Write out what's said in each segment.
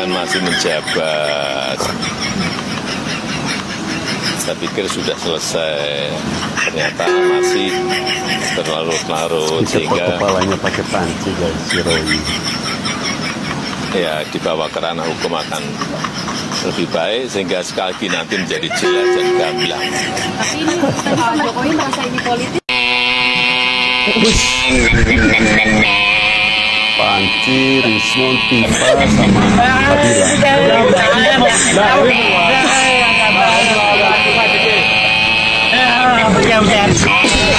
kan masih menjabat. Saya pikir sudah selesai, ternyata masih berlarut-larut sehingga kepalanya pakai panci guys, si Roy. Ya dibawa ke ranah hukum akan lebih baik sehingga sekali lagi nanti menjadi jelas dan gamblang. Tapi ini Pak Jokowi merasa ini politik. Panci, Rismon, Tifa, sama Fadila.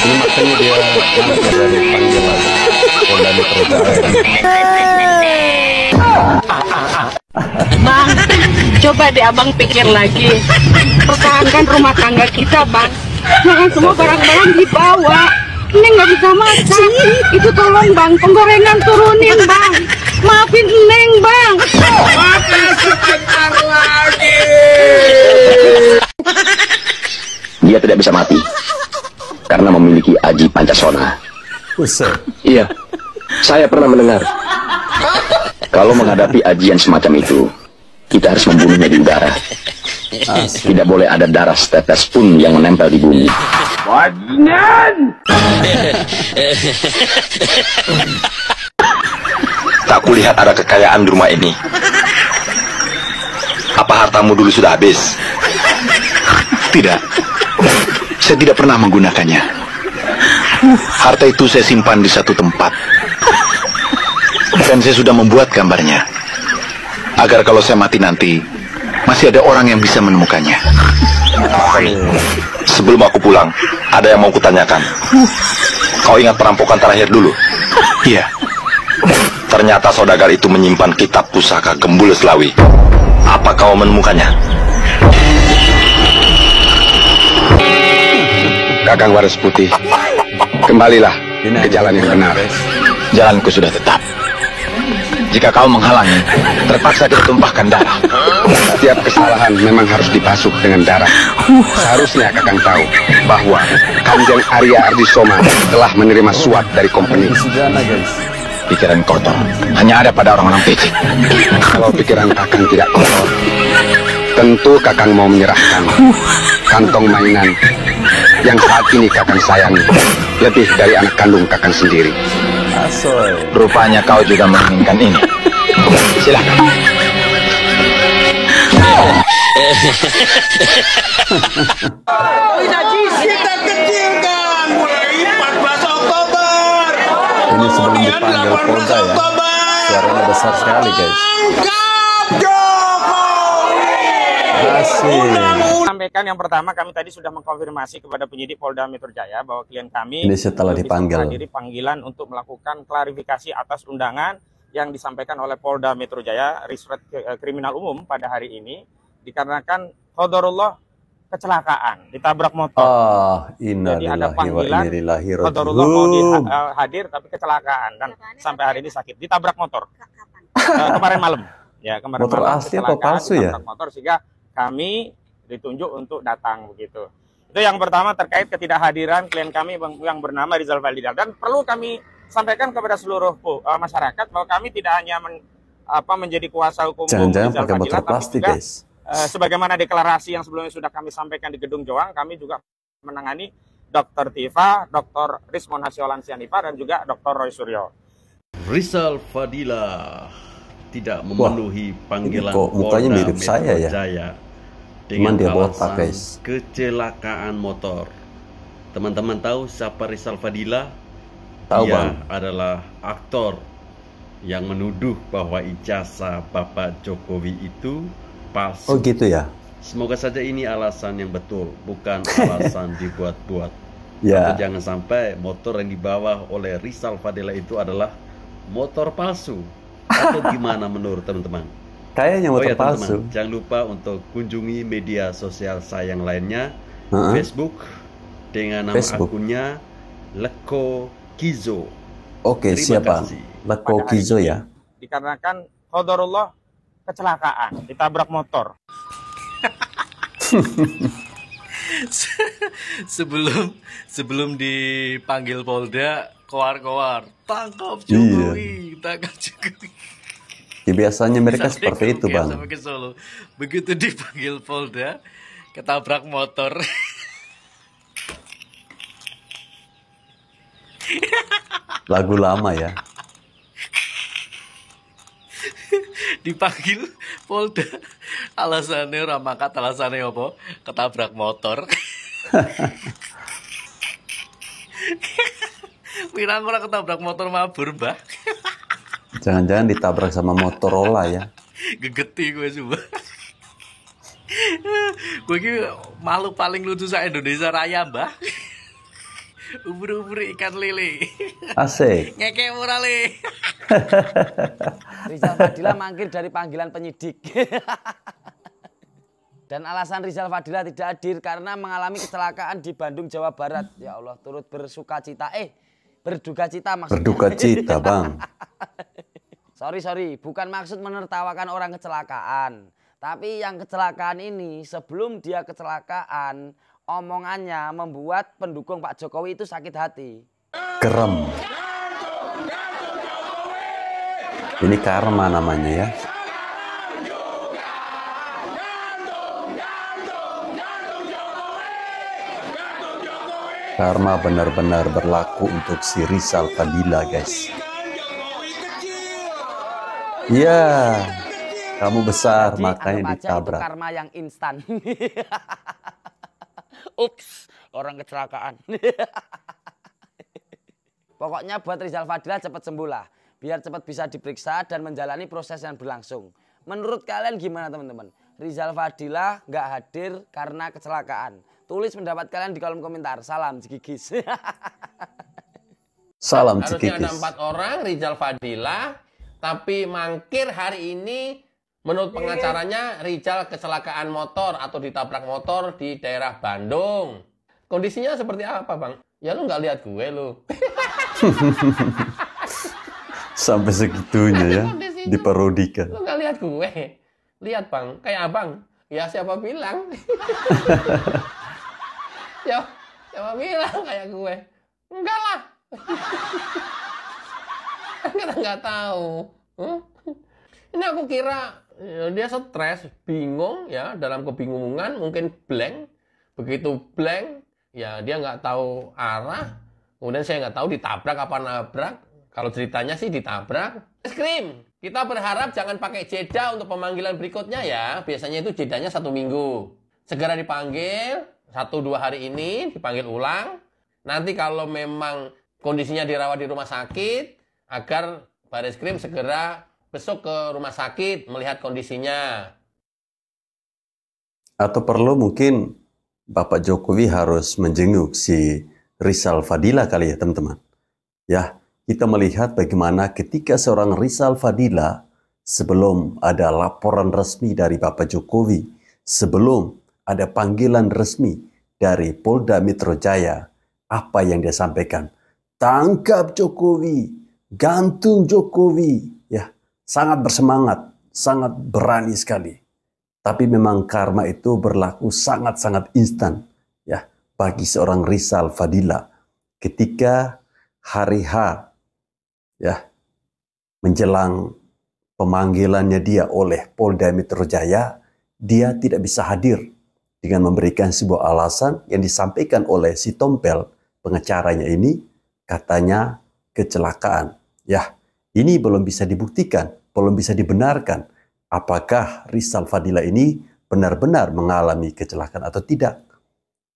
Ini makanya dia nanti dari panggilan Polda Metro Bang, coba deh abang pikir lagi. Pertahankan rumah tangga kita, Bang. Jangan semua barang-barang dibawa. Neng nggak bisa makan. Itu tolong Bang, penggorengan turunin Bang. Maafin Neng Bang. Makan sebentar lagi. Dia tidak bisa mati karena memiliki aji Pancasona. Iya, saya pernah mendengar. Kalau menghadapi ajian semacam itu, kita harus membunuhnya di udara. Tidak boleh ada darah setetes pun yang menempel di bumi. Tak kulihat ada kekayaan di rumah ini. Apa hartamu dulu sudah habis? Tidak. Saya tidak pernah menggunakannya. Harta itu saya simpan di satu tempat. Dan saya sudah membuat gambarnya. Agar kalau saya mati nanti, masih ada orang yang bisa menemukannya. Sebelum aku pulang, ada yang mau kutanyakan. Kau ingat perampokan terakhir dulu? Iya. Ternyata saudagar itu menyimpan kitab pusaka Gembul Selawi. Apa kau menemukannya? Kakang Waras Putih, kembalilah ke jalan yang benar. Jalanku sudah tetap. Jika kau menghalangi, terpaksa kita tumpahkan darah. Setiap kesalahan memang harus dibasuh dengan darah. Seharusnya Kakang tahu bahwa Kanjeng Arya Ardisoma telah menerima suap dari company. Pikiran kotor hanya ada pada orang-orang picik. Kalau pikiran Kakang tidak kotor, tentu Kakang mau menyerahkan kantong mainan yang saat ini Kakang sayangi lebih dari anak kandung Kakang sendiri. Rupanya kau juga menginginkan ini. Silakan. Kita kecilkan mulai 14 Oktober. Ini sebelum dipanggil Polda ya. Suaranya besar sekali guys. Sampaikan yang pertama, kami tadi sudah mengkonfirmasi kepada penyidik Polda Metro Jaya bahwa klien kami ini setelah dipanggil menghadiri panggilan untuk melakukan klarifikasi atas undangan yang disampaikan oleh Polda Metro Jaya Risret Kriminal Umum pada hari ini dikarenakan qadarullah kecelakaan ditabrak motor. Jadi ada panggilan qadarullah mau hadir tapi kecelakaan dan sampai hari ini sakit ditabrak motor. Kemarin malam ya, kemarin motor malam asli atau palsu ya? Motor, sehingga kami ditunjuk untuk datang begitu. Itu yang pertama terkait ketidakhadiran klien kami yang bernama Rizal Fadila. Dan perlu kami sampaikan kepada seluruh masyarakat bahwa kami tidak hanya menjadi kuasa hukum jangan-jangan Rizal pakai Fadila, motor plastik juga, guys. Sebagaimana deklarasi yang sebelumnya sudah kami sampaikan di Gedung Joang, kami juga menangani Dr. Tifa, Dr. Rismon Hasiolan Sianipa, dan juga Dr. Roy Suryo. Rizal Fadila tidak memenuhi panggilan kok mukanya Polda mirip Metro saya ya? Jaya dengan dia alasan botak, guys. kecelakaan motor. Teman-teman tahu siapa Rizal Fadila? Tahu, Dia Bang. adalah aktor yang menuduh bahwa ijazah Bapak Jokowi itu palsu. Oh gitu ya? Semoga saja ini alasan yang betul, bukan alasan dibuat-buat. Ya. Atau jangan sampai motor yang dibawa oleh Rizal Fadila itu adalah motor palsu. Atau gimana menurut teman-teman? Kayaknya motor ya, palsu. teman-teman, jangan lupa untuk kunjungi media sosial saya yang lainnya, Facebook dengan nama akunnya Leko Kizo. Oke, siapa? Leko Kizo ya. Dikarenakan qadarullah kecelakaan ditabrak motor. sebelum dipanggil Polda, koar-koar tangkap Jokowi, tangkap Jokowi. Biasanya mereka Sampai seperti itu, ke UGM, Bang. sampai ke Solo. Begitu dipanggil Polda, ketabrak motor. Lagu lama ya. Dipanggil Polda, alasannya ora mangkat, alasannya apa? Ketabrak motor. Wirang ora ketabrak motor mabur, Mbah. Jangan-jangan ditabrak sama Motorola ya. Gegeti gue coba. Gue ki makhluk paling lucu sa Indonesia Raya, Mbah. Ubur-ubur ikan lele. Asik. Ngekek ora le. Rizal Fadila mangkir dari panggilan penyidik. Dan alasan Rizal Fadila tidak hadir karena mengalami kecelakaan di Bandung, Jawa Barat. Ya Allah, turut bersukacita. Berduka cita maksudnya. Berduka cita, Bang. Sorry, bukan maksud menertawakan orang kecelakaan. Tapi yang kecelakaan ini, sebelum dia kecelakaan, omongannya membuat pendukung Pak Jokowi itu sakit hati. Kerem. Ini karma namanya ya. Karma benar-benar berlaku untuk si Rizal Fadila, guys. Iya, kamu besar. Jadi, makanya ditabrak. Itu karma yang instan. Ups, orang kecelakaan. Pokoknya buat Rizal Fadila cepat sembuh lah, biar cepat bisa diperiksa dan menjalani proses yang berlangsung. Menurut kalian gimana teman-teman? Rizal Fadila nggak hadir karena kecelakaan. Tulis pendapat kalian di kolom komentar. Salam Cikikis. Salam Cikikis. Harusnya ada 4 orang Rizal Fadila, tapi mangkir hari ini menurut pengacaranya Rizal kecelakaan motor atau ditabrak motor di daerah Bandung. Kondisinya seperti apa, Bang? Ya lu nggak lihat gue lu. Sampai segitunya ya, diparodikan. Lu nggak lihat gue. Lihat, Bang, kayak abang. Ya siapa bilang? Ya, siapa bilang kayak gue? Enggak lah. Kita nggak tahu. Ini aku kira dia stres, bingung ya, dalam kebingungan, mungkin blank. Begitu blank, ya dia nggak tahu arah. Kemudian saya nggak tahu ditabrak apa nabrak. Kalau ceritanya sih ditabrak. Skrim, kita berharap jangan pakai jeda untuk pemanggilan berikutnya ya. Biasanya itu jedanya 1 minggu. Segera dipanggil, 1-2 hari ini dipanggil ulang. Nanti kalau memang kondisinya dirawat di rumah sakit, agar Bareskrim segera besok ke rumah sakit melihat kondisinya. Atau perlu mungkin Bapak Jokowi harus menjenguk si Rizal Fadila kali ya teman-teman. Ya, kita melihat bagaimana ketika seorang Rizal Fadila sebelum ada laporan resmi dari Bapak Jokowi, sebelum ada panggilan resmi dari Polda Metro Jaya, apa yang dia sampaikan? Tangkap Jokowi, gantung Jokowi, ya, sangat bersemangat, sangat berani sekali. Tapi memang karma itu berlaku sangat-sangat instan, ya, bagi seorang Rizal Fadila. Ketika hari H, ya, menjelang pemanggilannya dia oleh Polda Metro Jaya, dia tidak bisa hadir dengan memberikan sebuah alasan yang disampaikan oleh si Tompel, pengacaranya ini, katanya kecelakaan. Ya, ini belum bisa dibuktikan, belum bisa dibenarkan. Apakah Rizal Fadila ini benar-benar mengalami kecelakaan atau tidak?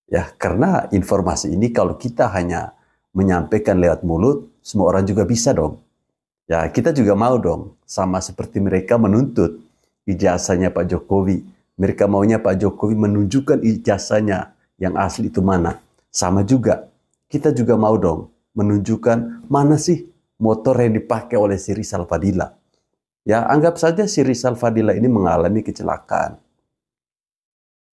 Ya, karena informasi ini kalau kita hanya menyampaikan lewat mulut, semua orang juga bisa dong. Ya, kita juga mau dong, sama seperti mereka menuntut ijazahnya Pak Jokowi. Mereka maunya Pak Jokowi menunjukkan ijazahnya yang asli itu mana. Sama juga, kita juga mau dong menunjukkan mana sih motor yang dipakai oleh si Rizal Fadila. Ya, anggap saja si Rizal Fadila ini mengalami kecelakaan.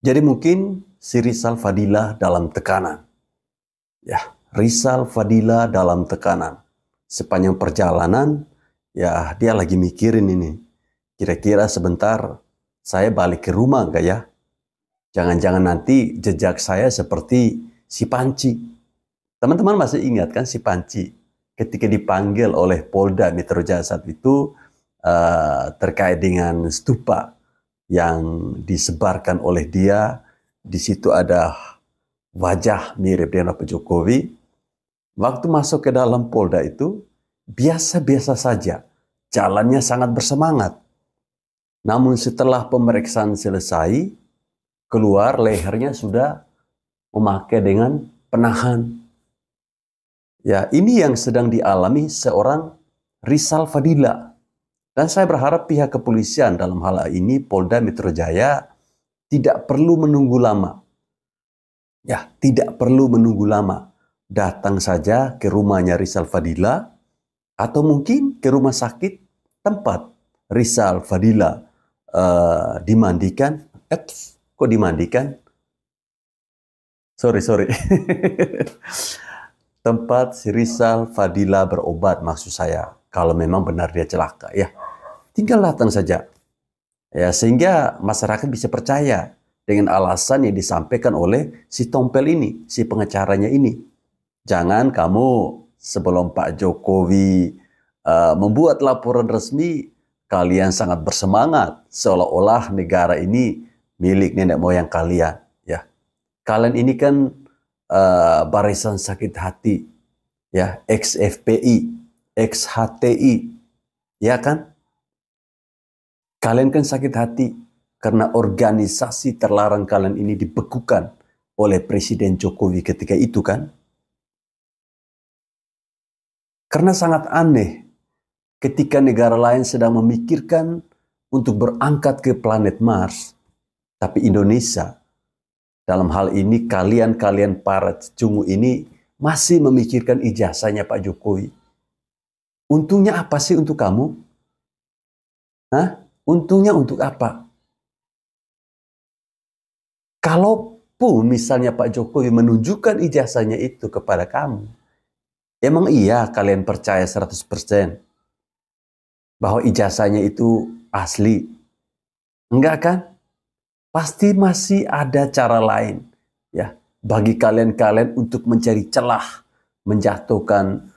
Jadi mungkin si Rizal Fadila dalam tekanan. Ya, Rizal Fadila dalam tekanan. Sepanjang perjalanan, ya dia lagi mikirin ini. Kira-kira sebentar saya balik ke rumah enggak ya? Jangan-jangan nanti jejak saya seperti si Panci. Teman-teman masih ingat kan si Panci? Ketika dipanggil oleh Polda Metro Jaya saat itu, terkait dengan stupa yang disebarkan oleh dia. Di situ ada wajah mirip dengan Bapak Jokowi. Waktu masuk ke dalam Polda itu biasa-biasa saja, jalannya sangat bersemangat. Namun setelah pemeriksaan selesai, keluar lehernya sudah memakai dengan penahan. Ya, ini yang sedang dialami seorang Rizal Fadila. Dan saya berharap pihak kepolisian dalam hal ini, Polda Metro Jaya, tidak perlu menunggu lama. Ya, tidak perlu menunggu lama. Datang saja ke rumahnya Rizal Fadila, atau mungkin ke rumah sakit tempat Rizal Fadila dimandikan. Kok dimandikan? Sorry. Tempat si Rizal Fadila berobat, maksud saya. Kalau memang benar dia celaka, ya tinggal datang saja. Ya, sehingga masyarakat bisa percaya dengan alasan yang disampaikan oleh si tompel ini, si pengacaranya ini. Jangan kamu sebelum Pak Jokowi membuat laporan resmi, kalian sangat bersemangat seolah-olah negara ini milik nenek moyang kalian. Ya, kalian ini kan barisan sakit hati, ya, ex-FPI, ex-HTI, ya kan? Kalian kan sakit hati karena organisasi terlarang kalian ini dibekukan oleh Presiden Jokowi ketika itu kan? Karena sangat aneh ketika negara lain sedang memikirkan untuk berangkat ke planet Mars, tapi Indonesia, dalam hal ini kalian para cecungu ini masih memikirkan ijazahnya Pak Jokowi. Untungnya apa sih untuk kamu? Hah? Untungnya untuk apa? Kalaupun misalnya Pak Jokowi menunjukkan ijazahnya itu kepada kamu, emang iya kalian percaya 100% bahwa ijazahnya itu asli? Enggak kan? Pasti masih ada cara lain, ya, bagi kalian untuk mencari celah, menjatuhkan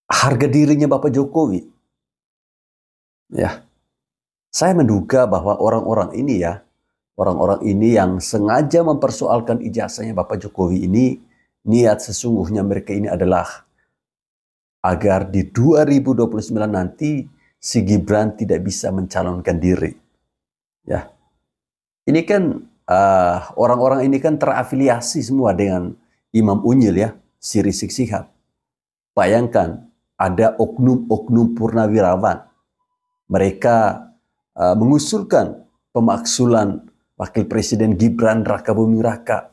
harga dirinya Bapak Jokowi. Ya, saya menduga bahwa orang-orang ini yang sengaja mempersoalkan ijazahnya Bapak Jokowi ini, niat sesungguhnya mereka ini adalah agar di 2029 nanti si Gibran tidak bisa mencalonkan diri. Ya, ini kan orang-orang ini kan terafiliasi semua dengan Imam Unyil, ya, si Rizik Syihab. Bayangkan ada oknum-oknum purnawirawan. Mereka mengusulkan pemaksulan Wakil Presiden Gibran Raka Buming Raka.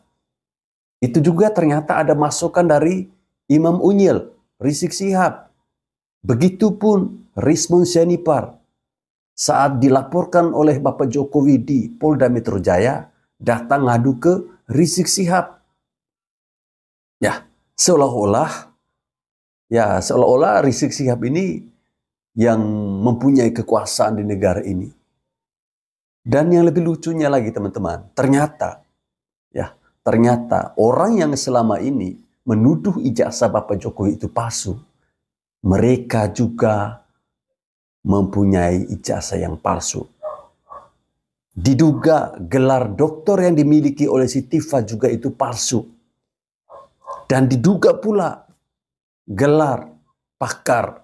Itu juga ternyata ada masukan dari Imam Unyil, Rizik Syihab. Begitupun Rismon Sianipar. Saat dilaporkan oleh Bapak Jokowi di Polda Metro Jaya, datang ngadu ke Rizik Syihab. Ya, seolah-olah Rizik Syihab ini yang mempunyai kekuasaan di negara ini. Dan yang lebih lucunya lagi teman-teman, ternyata orang yang selama ini menuduh ijazah Bapak Jokowi itu palsu, mereka juga mempunyai ijazah yang palsu. Diduga gelar doktor yang dimiliki oleh si Tifa juga itu palsu. Dan diduga pula gelar pakar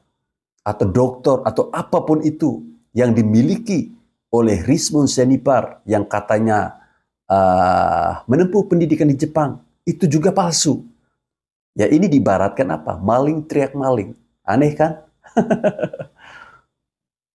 atau doktor atau apapun itu yang dimiliki oleh Rismon Sianipar yang katanya menempuh pendidikan di Jepang, itu juga palsu. Ya, ini diibaratkan apa? Maling teriak maling. Aneh kan?